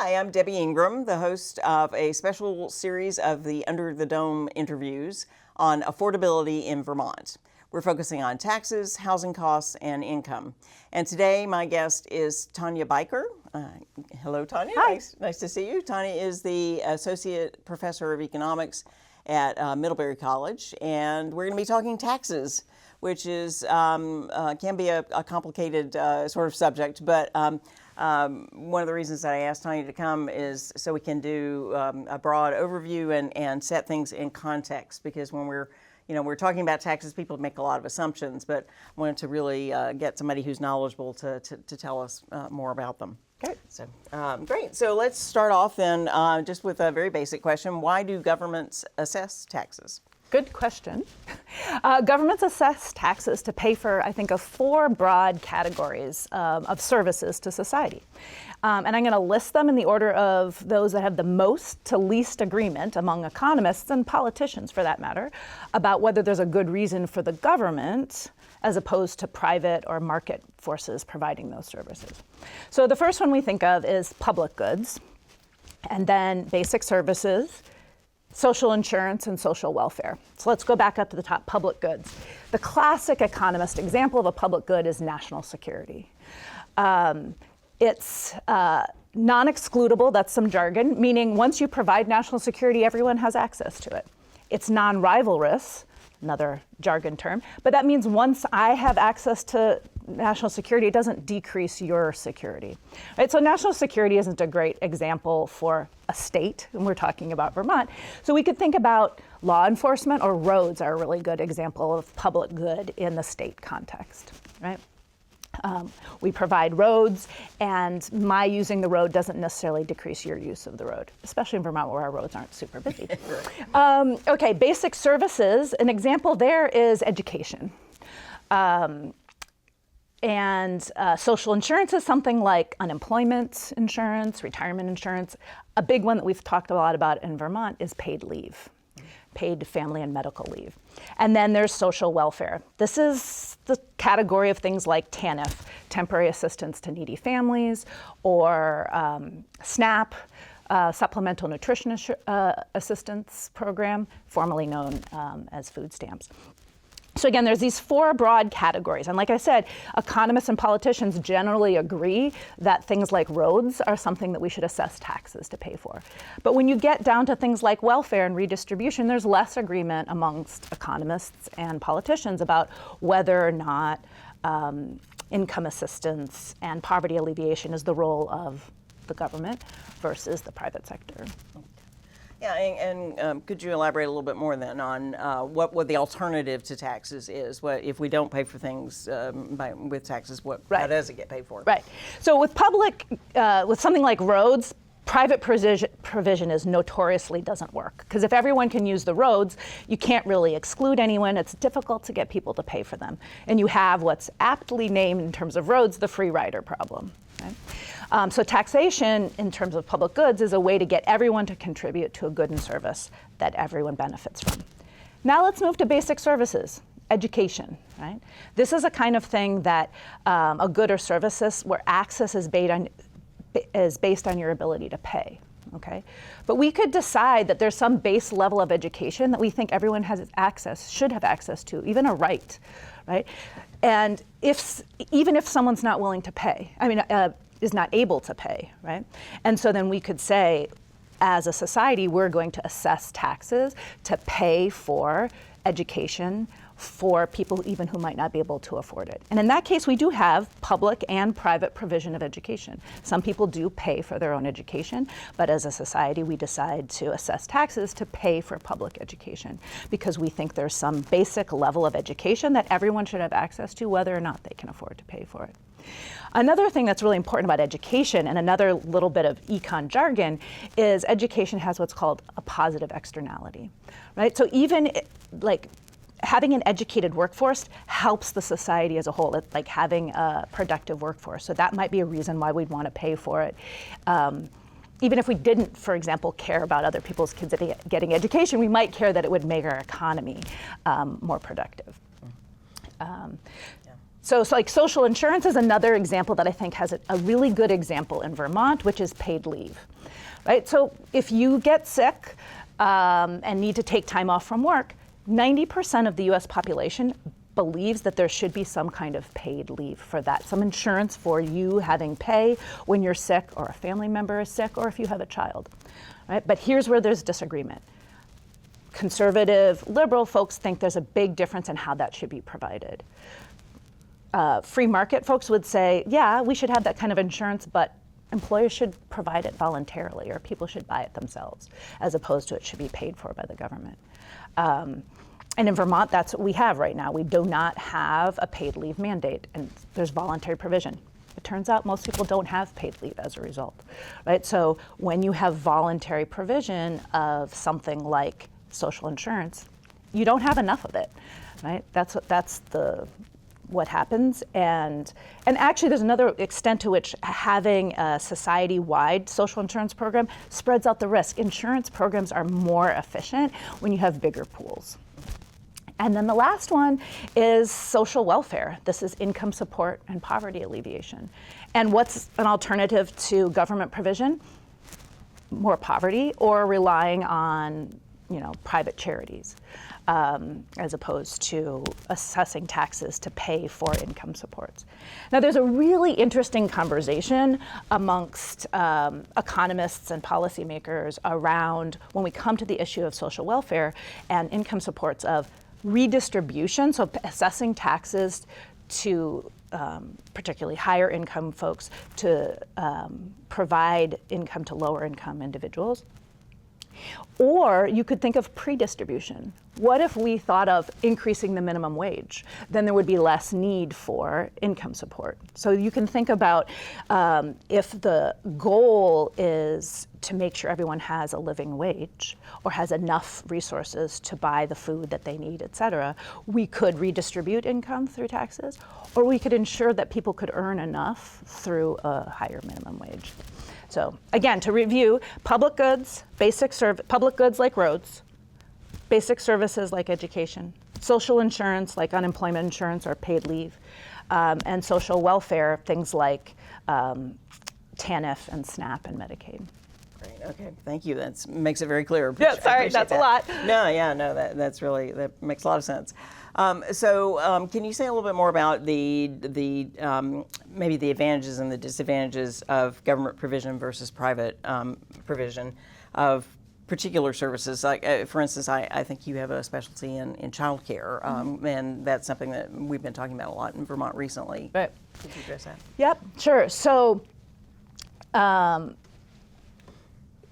Hi, I'm Debbie Ingram, the host of a special series of the Under the Dome interviews on affordability in Vermont. We're focusing on taxes, housing costs, and income. And today my guest is Tanya Byker. Hello, Tanya. Hi. Nice to see you. Tanya is the Associate Professor of Economics at Middlebury College, and we're going to be talking taxes, which is can be a complicated sort of subject, but one of the reasons that I asked Tanya to come is so we can do a broad overview and set things in context, because when we're talking about taxes, people make a lot of assumptions, but I wanted to really get somebody who's knowledgeable to tell us more about them. Great. So, great. So let's start off then just with a very basic question. Why do governments assess taxes? Good question. Governments assess taxes to pay for, I think, of four broad categories of services to society. And I'm going to list them in the order of those that have the most to least agreement among economists and politicians, for that matter, about whether there's a good reason for the government as opposed to private or market forces providing those services. So the first one we think of is public goods, and then basic services, social insurance, and social welfare. So let's go back up to the top, public goods. The classic economist example of a public good is national security. It's non-excludable, that's some jargon, meaning once you provide national security, everyone has access to it. It's non-rivalrous, another jargon term, but that means once I have access to national security, it doesn't decrease your security. Right? So national security isn't a great example for a state, and we're talking about Vermont. So we could think about law enforcement, or roads are a really good example of public good in the state context, right? We provide roads, and my using the road doesn't necessarily decrease your use of the road, especially in Vermont where our roads aren't super busy. Okay, basic services, an example there is education. And social insurance is something like unemployment insurance, retirement insurance. A big one that we've talked a lot about in Vermont is paid leave, paid family and medical leave. And then there's social welfare. This is the category of things like TANF, temporary assistance to needy families, or SNAP, Supplemental Nutrition Assistance Program, formerly known as food stamps. So again, there's these four broad categories. And like I said, economists and politicians generally agree that things like roads are something that we should assess taxes to pay for. But when you get down to things like welfare and redistribution, there's less agreement amongst economists and politicians about whether or not income assistance and poverty alleviation is the role of the government versus the private sector. Yeah, and could you elaborate a little bit more then on what the alternative to taxes is? What if we don't pay for things with taxes? How does it get paid for? Right. So with with something like roads, private provision is notoriously doesn't work, because if everyone can use the roads, you can't really exclude anyone. It's difficult to get people to pay for them, and you have what's aptly named in terms of roads the free rider problem. Right? So taxation in terms of public goods is a way to get everyone to contribute to a good and service that everyone benefits from. Now let's move to basic services, education. Right? This is a kind of thing that a good or services where access is based on your ability to pay. Okay? But we could decide that there's some base level of education that we think everyone should have access to, even a right. And even if someone's not willing to pay, is not able to pay, right? And so then we could say, as a society, we're going to assess taxes to pay for education for people even who might not be able to afford it. And in that case, we do have public and private provision of education. Some people do pay for their own education, but as a society, we decide to assess taxes to pay for public education because we think there's some basic level of education that everyone should have access to, whether or not they can afford to pay for it. Another thing that's really important about education, and another little bit of econ jargon, is education has what's called a positive externality, right? So even having an educated workforce helps the society as a whole. It's like having a productive workforce. So that might be a reason why we'd want to pay for it. Even if we didn't, for example, care about other people's kids getting education, we might care that it would make our economy more productive. So it's like social insurance is another example that I think has a really good example in Vermont, which is paid leave, right? So if you get sick and need to take time off from work, 90% of the US population believes that there should be some kind of paid leave for that, some insurance for you having pay when you're sick or a family member is sick or if you have a child, right? But here's where there's disagreement. Conservative, liberal folks think there's a big difference in how that should be provided. Free market folks would say, yeah, we should have that kind of insurance, but employers should provide it voluntarily or people should buy it themselves as opposed to it should be paid for by the government. And in Vermont, that's what we have right now. We do not have a paid leave mandate, and there's voluntary provision. It turns out most people don't have paid leave as a result, right? So when you have voluntary provision of something like social insurance, you don't have enough of it, right? That's what happens. And actually, there's another extent to which having a society-wide social insurance program spreads out the risk. Insurance programs are more efficient when you have bigger pools. And then the last one is social welfare. This is income support and poverty alleviation. And what's an alternative to government provision? More poverty or relying on, private charities, as opposed to assessing taxes to pay for income supports. Now, there's a really interesting conversation amongst economists and policymakers around when we come to the issue of social welfare and income supports of redistribution, so assessing taxes to particularly higher income folks to provide income to lower income individuals. Or you could think of pre-distribution. What if we thought of increasing the minimum wage? Then there would be less need for income support. So you can think about if the goal is to make sure everyone has a living wage or has enough resources to buy the food that they need, et cetera, we could redistribute income through taxes, or we could ensure that people could earn enough through a higher minimum wage. So again, to review, public goods, public goods like roads, basic services like education, social insurance like unemployment insurance or paid leave, and social welfare, things like TANF and SNAP and Medicaid. Great. Okay. Thank you. That makes it very clear. Yeah, sorry, that's a lot. No, that makes a lot of sense. So can you say a little bit more about the maybe the advantages and the disadvantages of government provision versus private provision of particular services? Like, for instance, I think you have a specialty in child care, and that's something that we've been talking about a lot in Vermont recently. Right. Could you address that? Yep, sure. So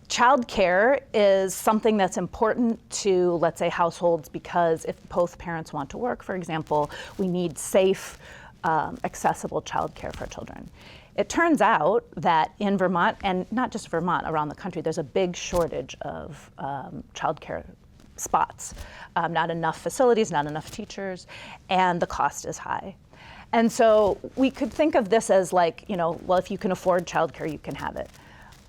child care is something that's important to, let's say, households because if both parents want to work, for example, we need safe, accessible child care for children. It turns out that in Vermont, and not just Vermont, around the country, there's a big shortage of child care spots. Not enough facilities, not enough teachers, and the cost is high. And so we could think of this as like, well, if you can afford childcare, you can have it.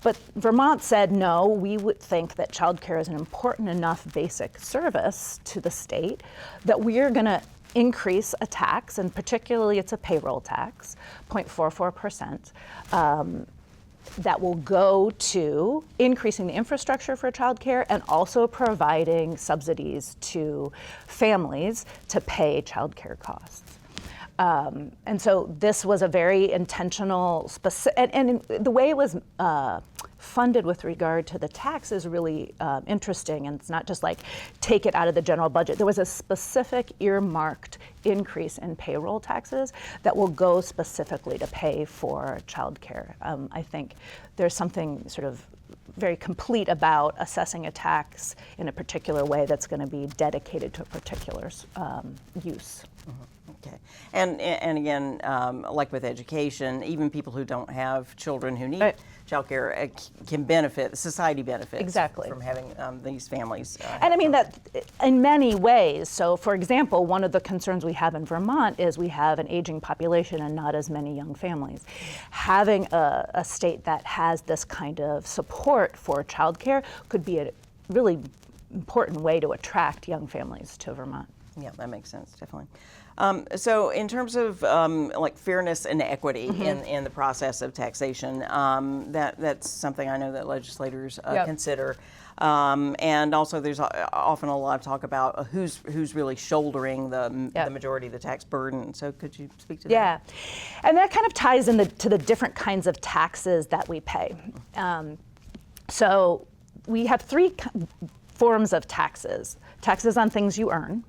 But Vermont said, no, we would think that childcare is an important enough basic service to the state that we are going to increase a tax, and particularly it's a payroll tax, 0.44%, that will go to increasing the infrastructure for childcare and also providing subsidies to families to pay childcare costs. And so this was a very intentional, and the way it was funded with regard to the tax is really interesting, and it's not just like take it out of the general budget. There was a specific earmarked increase in payroll taxes that will go specifically to pay for childcare. I think there's something sort of very complete about assessing a tax in a particular way that's going to be dedicated to a particular use. Okay, and again, like with education, even people who don't have children who need childcare can benefit. Society benefits exactly from having these families. And I mean that in many ways. So, for example, one of the concerns we have in Vermont is we have an aging population and not as many young families. Having a state that has this kind of support for childcare could be a really important way to attract young families to Vermont. Yeah, that makes sense, definitely. So in terms of like fairness and equity in the process of taxation, that's something I know that legislators consider. And also there's often a lot of talk about who's really shouldering the majority of the tax burden. So could you speak to that? Yeah, and that kind of ties to the different kinds of taxes that we pay. So we have three forms of taxes: taxes on things you earn,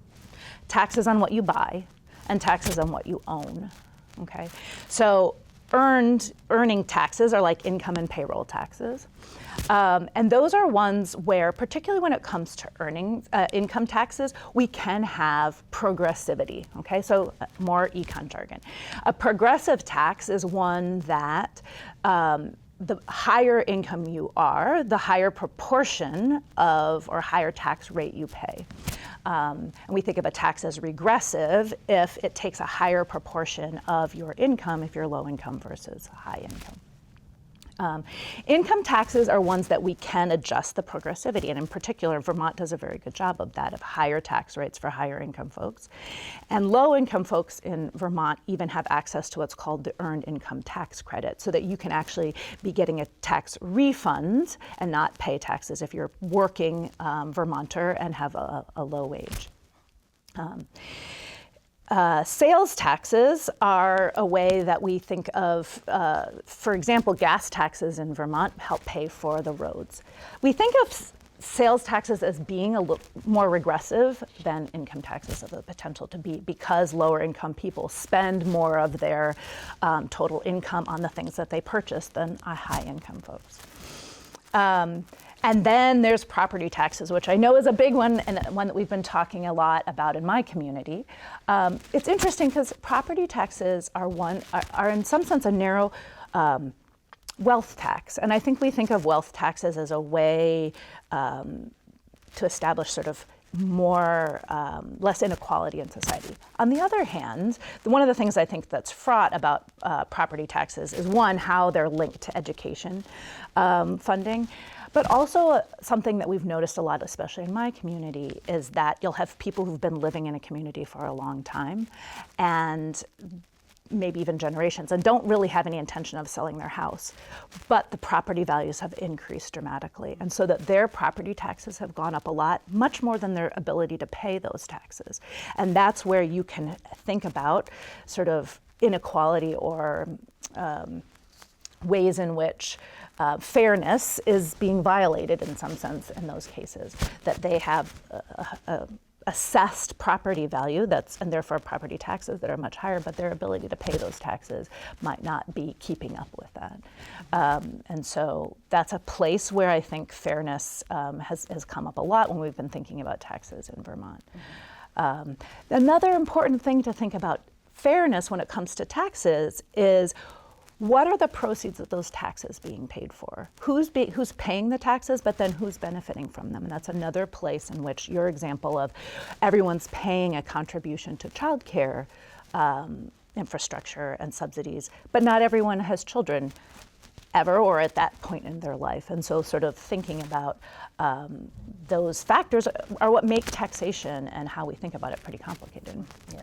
taxes on what you buy, and taxes on what you own. Okay, so earning taxes are like income and payroll taxes, and those are ones where, particularly when it comes to income taxes, we can have progressivity. Okay, so more econ jargon. A progressive tax is one that the higher income you are, the higher proportion of or higher tax rate you pay. And we think of a tax as regressive if it takes a higher proportion of your income if you're low income versus high income. Income taxes are ones that we can adjust the progressivity, and in particular, Vermont does a very good job of that, of higher tax rates for higher income folks. And low income folks in Vermont even have access to what's called the Earned Income Tax Credit, so that you can actually be getting a tax refund and not pay taxes if you're working Vermonter and have a low wage. Sales taxes are a way that we think of, for example, gas taxes in Vermont help pay for the roads. We think of sales taxes as being a little more regressive than income taxes have the potential to be, because lower income people spend more of their total income on the things that they purchase than high income folks. And then there's property taxes, which I know is a big one, and one that we've been talking a lot about in my community. It's interesting because property taxes are in some sense a narrow wealth tax. And I think we think of wealth taxes as a way to establish sort of more, less inequality in society. On the other hand, one of the things I think that's fraught about property taxes is, one, how they're linked to education funding. But also something that we've noticed a lot, especially in my community, is that you'll have people who've been living in a community for a long time, and maybe even generations, and don't really have any intention of selling their house. But the property values have increased dramatically, and so that their property taxes have gone up a lot, much more than their ability to pay those taxes. And that's where you can think about sort of inequality or ways in which fairness is being violated in some sense in those cases, that they have assessed property value and therefore property taxes that are much higher, but their ability to pay those taxes might not be keeping up with that. And so that's a place where I think fairness has come up a lot when we've been thinking about taxes in Vermont. Another important thing to think about fairness when it comes to taxes is, what are the proceeds of those taxes being paid for? Who's paying the taxes, but then who's benefiting from them? And that's another place in which your example of everyone's paying a contribution to childcare infrastructure and subsidies, but not everyone has children ever or at that point in their life. And so sort of thinking about those factors are what make taxation and how we think about it pretty complicated. Yeah.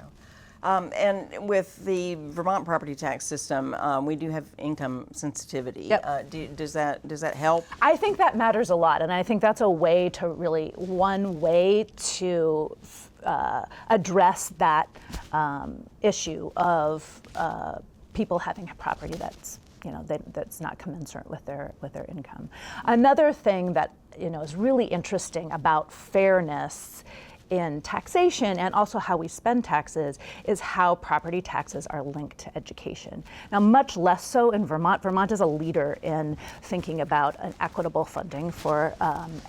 And with the Vermont property tax system, we do have income sensitivity. Yep. Does that help? I think that matters a lot, and I think that's one way to address that issue of people having a property that's that's not commensurate with their income. Another thing that is really interesting about fairness in taxation and also how we spend taxes is how property taxes are linked to education. Now, much less so in Vermont. Vermont is a leader in thinking about an equitable funding for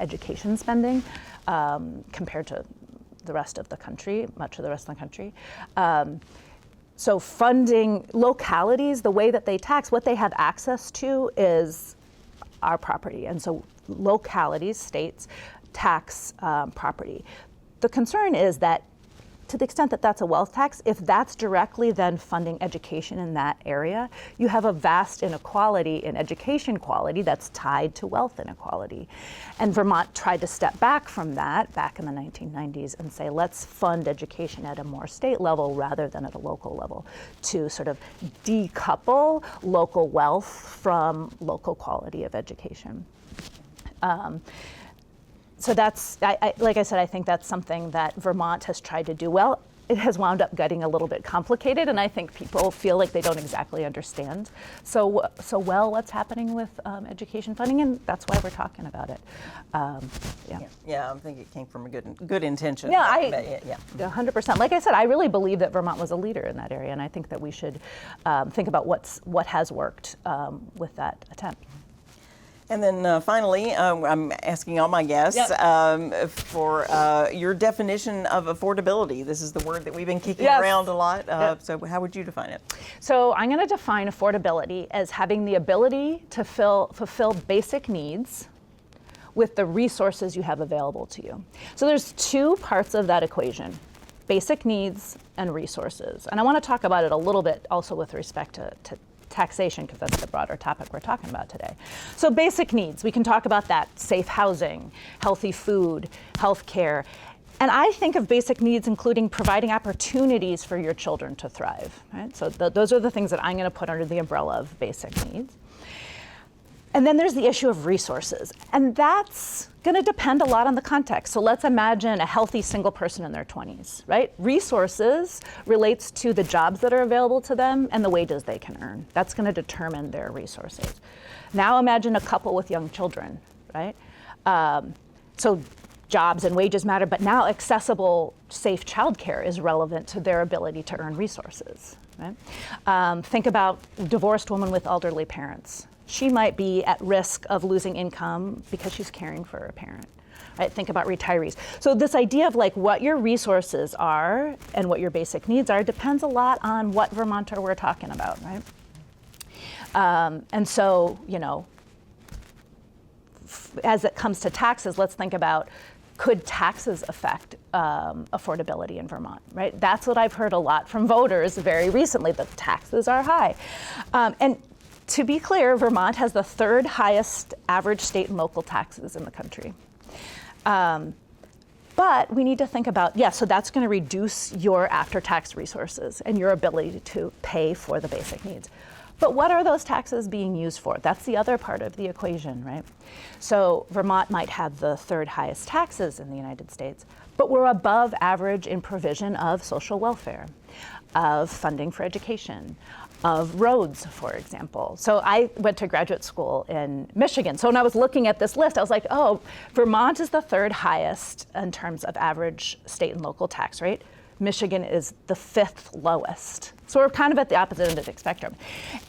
education spending compared to the rest of the country, much of the rest of the country. So funding localities, the way that they tax, what they have access to is our property. And so localities, states, tax property. The concern is that to the extent that that's a wealth tax, if that's directly then funding education in that area, you have a vast inequality in education quality that's tied to wealth inequality. And Vermont tried to step back from that back in the 1990s and say, let's fund education at a more state level rather than at a local level, to sort of decouple local wealth from local quality of education. So that's, like I said, I think that's something that Vermont has tried to do well. It has wound up getting a little bit complicated, and I think people feel like they don't exactly understand so well what's happening with education funding, and that's why we're talking about it. Yeah, I think it came from a good intention. Yeah, yeah. 100%. Like I said, I really believe that Vermont was a leader in that area, and I think that we should think about what has worked with that attempt. And then finally, I'm asking all my guests for your definition of affordability. This is the word that we've been kicking around a lot. So how would you define it? So I'm going to define affordability as having the ability to fulfill basic needs with the resources you have available to you. So there's two parts of that equation: basic needs and resources. And I want to talk about it a little bit also with respect to taxation, because that's the broader topic we're talking about today. So basic needs, we can talk about that: safe housing, healthy food, health care. And I think of basic needs including providing opportunities for your children to thrive, right? So those are the things that I'm going to put under the umbrella of basic needs. And then there's the issue of resources, and that's going to depend a lot on the context. So let's imagine a healthy single person in their 20s, right? Resources relates to the jobs that are available to them and the wages they can earn. That's going to determine their resources. Now imagine a couple with young children, right? So jobs and wages matter, but now accessible, safe childcare is relevant to their ability to earn resources, right? Think about a divorced woman with elderly parents. She might be at risk of losing income because she's caring for a parent. Right? Think about retirees. So this idea of like what your resources are and what your basic needs are depends a lot on what Vermonter we're talking about, right? And so, you know, as it comes to taxes, let's think about, could taxes affect affordability in Vermont, right? That's what I've heard a lot from voters very recently, that taxes are high. And to be clear, Vermont has the third highest average state and local taxes in the country. But we need to think about, so that's going to reduce your after-tax resources and your ability to pay for the basic needs. But what are those taxes being used for? That's the other part of the equation, right? So Vermont might have the third highest taxes in the United States, but we're above average in provision of social welfare, of funding for education, of roads, for example. So I went to graduate school in Michigan. So when I was looking at this list, I was like, oh, Vermont is the third highest in terms of average state and local tax rate. Michigan is the fifth lowest. So we're kind of at the opposite end of the spectrum.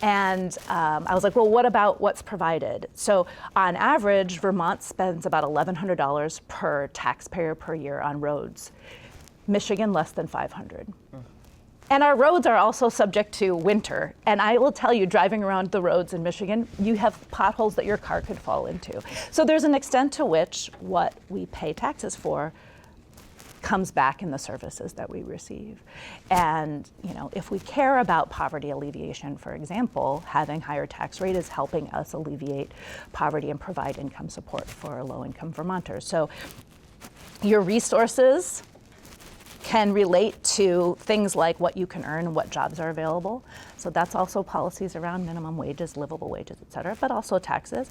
And I was like, well, what about what's provided? So on average, Vermont spends about $1,100 per taxpayer per year on roads. Michigan, less than $500. And our roads are also subject to winter. And I will tell you, driving around the roads in Michigan, you have potholes that your car could fall into. So there's an extent to which what we pay taxes for comes back in the services that we receive. And you know, if we care about poverty alleviation, for example, having higher tax rate is helping us alleviate poverty and provide income support for low-income Vermonters. So your resources can relate to things like what you can earn and what jobs are available. So that's also policies around minimum wages, livable wages, et cetera, but also taxes.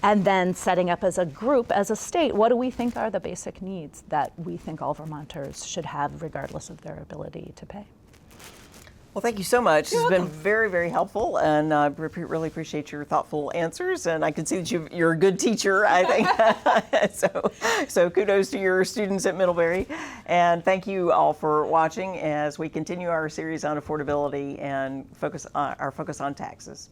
And then setting up as a group, as a state, what do we think are the basic needs that we think all Vermonters should have regardless of their ability to pay? Well, thank you so much. It's been very, very helpful, and I really appreciate your thoughtful answers. And I can see that you're a good teacher, I think. so kudos to your students at Middlebury. And thank you all for watching as we continue our series on affordability and our focus on taxes.